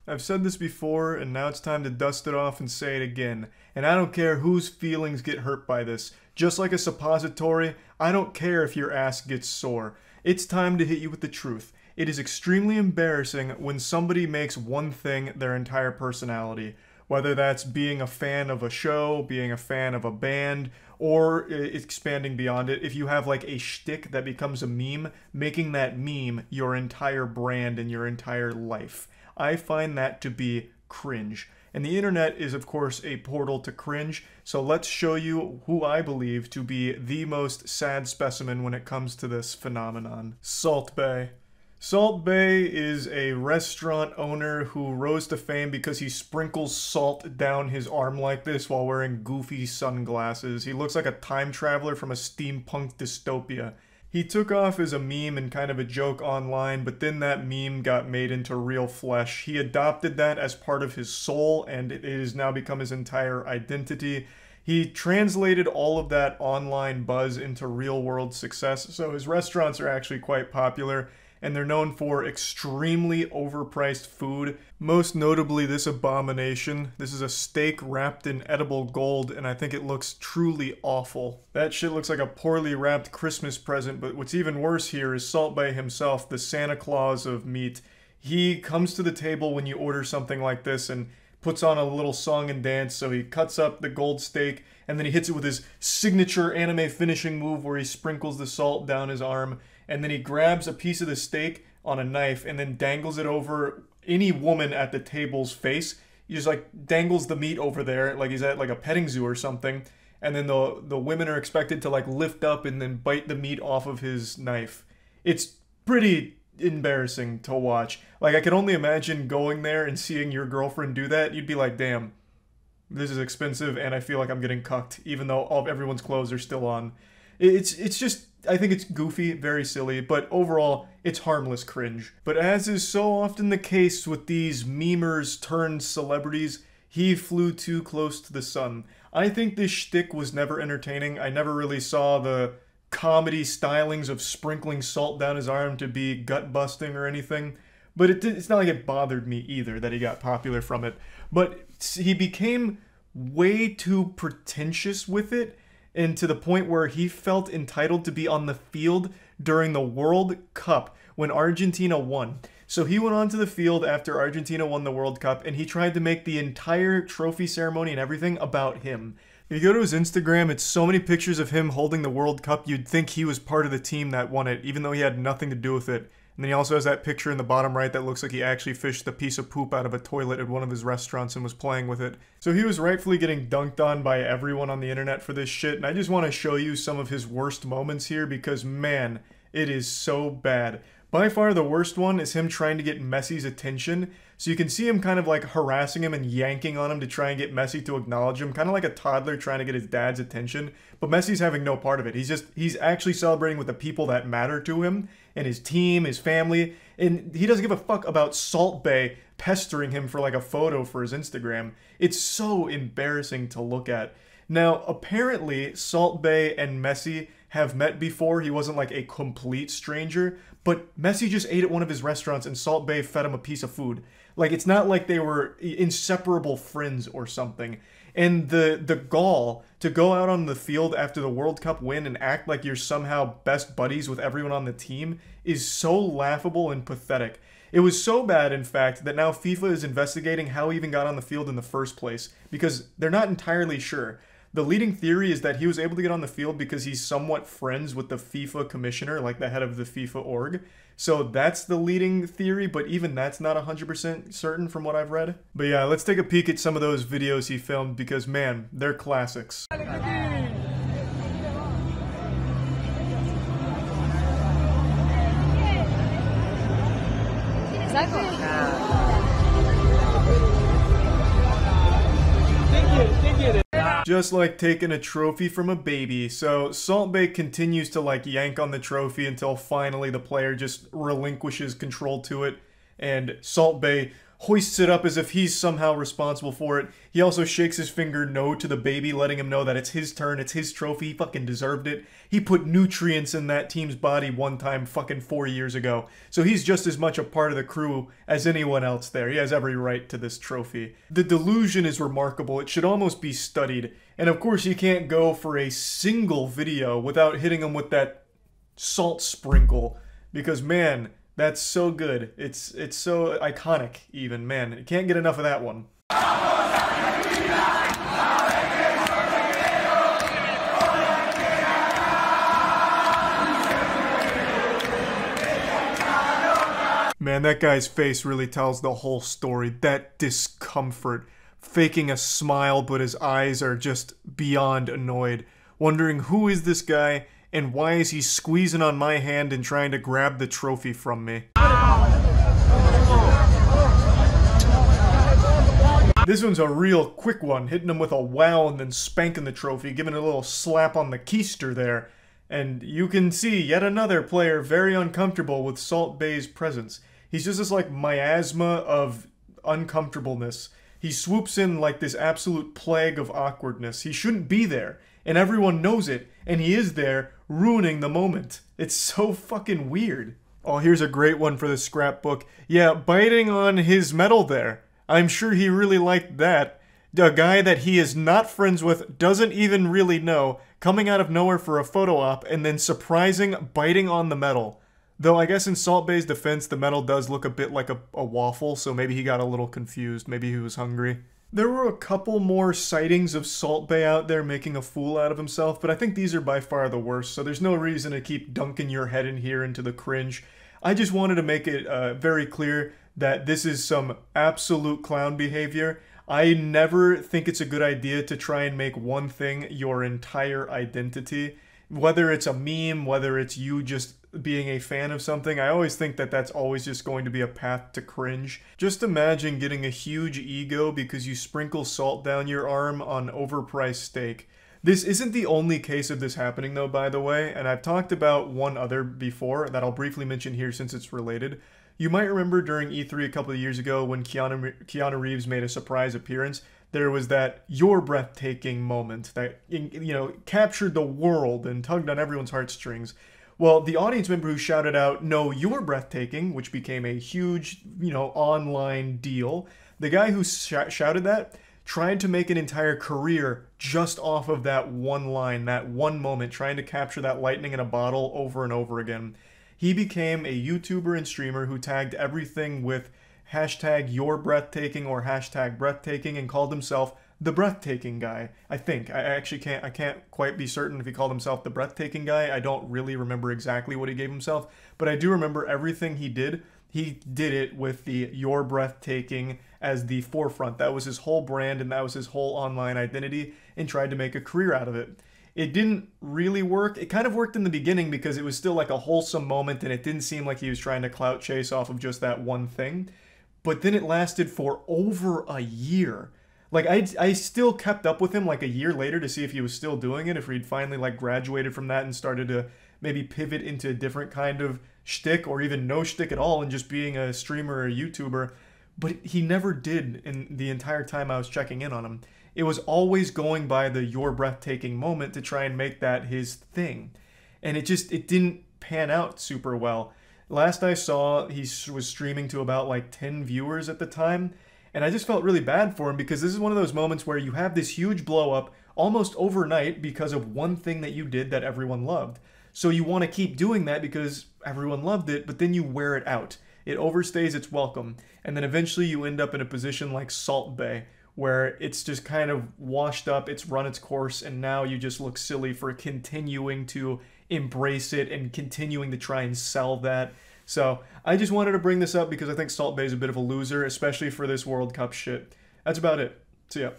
I've said this before, and now it's time to dust it off and say it again. And I don't care whose feelings get hurt by this. Just like a suppository, I don't care if your ass gets sore. It's time to hit you with the truth. It is extremely embarrassing when somebody makes one thing their entire personality. Whether that's being a fan of a show, being a fan of a band, or expanding beyond it. If you have like a shtick that becomes a meme, making that meme your entire brand and your entire life. I find that to be cringe. And the internet is, of course, a portal to cringe, so let's show you who I believe to be the most sad specimen when it comes to this phenomenon. Salt Bae. Salt Bae is a restaurant owner who rose to fame because he sprinkles salt down his arm like this while wearing goofy sunglasses. He looks like a time traveler from a steampunk dystopia. He took off as a meme and kind of a joke online, but then that meme got made into real flesh. He adopted that as part of his soul, and it has now become his entire identity. He translated all of that online buzz into real-world success, so his restaurants are actually quite popular, and they're known for extremely overpriced food. Most notably this abomination. This is a steak wrapped in edible gold, and I think it looks truly awful. That shit looks like a poorly wrapped Christmas present, but what's even worse here is Salt Bae himself, the Santa Claus of meat. He comes to the table when you order something like this and puts on a little song and dance, so he cuts up the gold steak, and then he hits it with his signature anime finishing move where he sprinkles the salt down his arm, and then he grabs a piece of the steak on a knife and then dangles it over any woman at the table's face. He just like dangles the meat over there like he's at like a petting zoo or something, and then the women are expected to like lift up and then bite the meat off of his knife. It's pretty embarrassing to watch. Like, I could only imagine going there and seeing your girlfriend do that. You'd be like, damn, this is expensive and I feel like I'm getting cucked, even though all of everyone's clothes are still on. It's just, I think it's goofy, very silly, but overall, it's harmless cringe. But as is so often the case with these memers turned celebrities, he flew too close to the sun. I think this shtick was never entertaining. I never really saw the comedy stylings of sprinkling salt down his arm to be gut-busting or anything. But it's not like it bothered me either that he got popular from it. But he became way too pretentious with it, and to the point where he felt entitled to be on the field during the World Cup when Argentina won. So he went onto the field after Argentina won the World Cup, and he tried to make the entire trophy ceremony and everything about him. If you go to his Instagram, it's so many pictures of him holding the World Cup, you'd think he was part of the team that won it, even though he had nothing to do with it. And then he also has that picture in the bottom right that looks like he actually fished a piece of poop out of a toilet at one of his restaurants and was playing with it. So he was rightfully getting dunked on by everyone on the internet for this shit, and I just want to show you some of his worst moments here because, man, it is so bad. By far the worst one is him trying to get Messi's attention. So you can see him kind of like harassing him and yanking on him to try and get Messi to acknowledge him, kind of like a toddler trying to get his dad's attention. But Messi's having no part of it. He's actually celebrating with the people that matter to him and his team, his family, and he doesn't give a fuck about Salt Bae pestering him for like a photo for his Instagram. It's so embarrassing to look at. Now, apparently, Salt Bae and Messi have met before. He wasn't like a complete stranger, but Messi just ate at one of his restaurants and Salt Bae fed him a piece of food. Like, it's not like they were inseparable friends or something. And the gall to go out on the field after the World Cup win and act like you're somehow best buddies with everyone on the team is so laughable and pathetic. It was so bad, in fact, that now FIFA is investigating how he even got on the field in the first place, because they're not entirely sure. The leading theory is that he was able to get on the field because he's somewhat friends with the FIFA commissioner, like the head of the FIFA org. So that's the leading theory, but even that's not 100% certain from what I've read. But yeah, let's take a peek at some of those videos he filmed because, man, they're classics. Just like taking a trophy from a baby. So Salt Bae continues to like yank on the trophy until finally the player just relinquishes control to it, and Salt Bae hoists it up as if he's somehow responsible for it. He also shakes his finger no to the baby, letting him know that it's his turn, it's his trophy, he fucking deserved it. He put nutrients in that team's body one time fucking 4 years ago. So he's just as much a part of the crew as anyone else there. He has every right to this trophy. The delusion is remarkable. It should almost be studied. And of course you can't go for a single video without hitting him with that salt sprinkle. Because man, that's so good. It's so iconic even, man. You can't get enough of that one. Man, that guy's face really tells the whole story. That discomfort. Faking a smile, but his eyes are just beyond annoyed. Wondering who is this guy and why is he squeezing on my hand and trying to grab the trophy from me? This one's a real quick one, hitting him with a wow and then spanking the trophy, giving it a little slap on the keister there. And you can see yet another player very uncomfortable with Salt Bae's presence. He's just this like miasma of uncomfortableness. He swoops in like this absolute plague of awkwardness. He shouldn't be there, and everyone knows it, and he is there, ruining the moment. It's so fucking weird. Oh, here's a great one for the scrapbook. Yeah, biting on his medal there. I'm sure he really liked that. A guy that he is not friends with, doesn't even really know, coming out of nowhere for a photo op, and then surprising biting on the medal. Though I guess in Salt Bae's defense, the medal does look a bit like a waffle, so maybe he got a little confused. Maybe he was hungry. There were a couple more sightings of Salt Bae out there making a fool out of himself, but I think these are by far the worst, so there's no reason to keep dunking your head in here into the cringe. I just wanted to make it very clear that this is some absolute clown behavior. I never think it's a good idea to try and make one thing your entire identity. Whether it's a meme, whether it's you just being a fan of something, I always think that that's always just going to be a path to cringe. Just imagine getting a huge ego because you sprinkle salt down your arm on overpriced steak. This isn't the only case of this happening though, by the way, and I've talked about one other before that I'll briefly mention here since it's related. You might remember during E3 a couple of years ago when Keanu Reeves made a surprise appearance, there was that "you're breathtaking" moment that, you know, captured the world and tugged on everyone's heartstrings. Well, the audience member who shouted out, "No, you're breathtaking," which became a huge, you know, online deal, the guy who shouted that tried to make an entire career just off of that one line, that one moment, trying to capture that lightning in a bottle over and over again. He became a YouTuber and streamer who tagged everything with hashtag "you're breathtaking" or hashtag breathtaking and called himself the breathtaking guy. I think. I can't quite be certain if he called himself the breathtaking guy. I don't really remember exactly what he gave himself, but I do remember everything he did. He did it with the "you're breathtaking" as the forefront. That was his whole brand and that was his whole online identity, and tried to make a career out of it. It didn't really work. It kind of worked in the beginning because it was still like a wholesome moment and it didn't seem like he was trying to clout chase off of just that one thing. But then it lasted for over a year. Like, I still kept up with him like a year later to see if he was still doing it, if he'd finally like graduated from that and started to maybe pivot into a different kind of shtick or even no shtick at all and just being a streamer or a YouTuber. But he never did in the entire time I was checking in on him. It was always going by the "you're breathtaking" moment to try and make that his thing. And it didn't pan out super well. Last I saw, he was streaming to about like 10 viewers at the time. And I just felt really bad for him because this is one of those moments where you have this huge blow up almost overnight because of one thing that you did that everyone loved. So you want to keep doing that because everyone loved it, but then you wear it out. It overstays its welcome. And then eventually you end up in a position like Salt Bae, where it's just kind of washed up, it's run its course, and now you just look silly for continuing to embrace it and continuing to try and sell that. So I just wanted to bring this up because I think Salt Bae is a bit of a loser, especially for this World Cup shit. That's about it. See ya.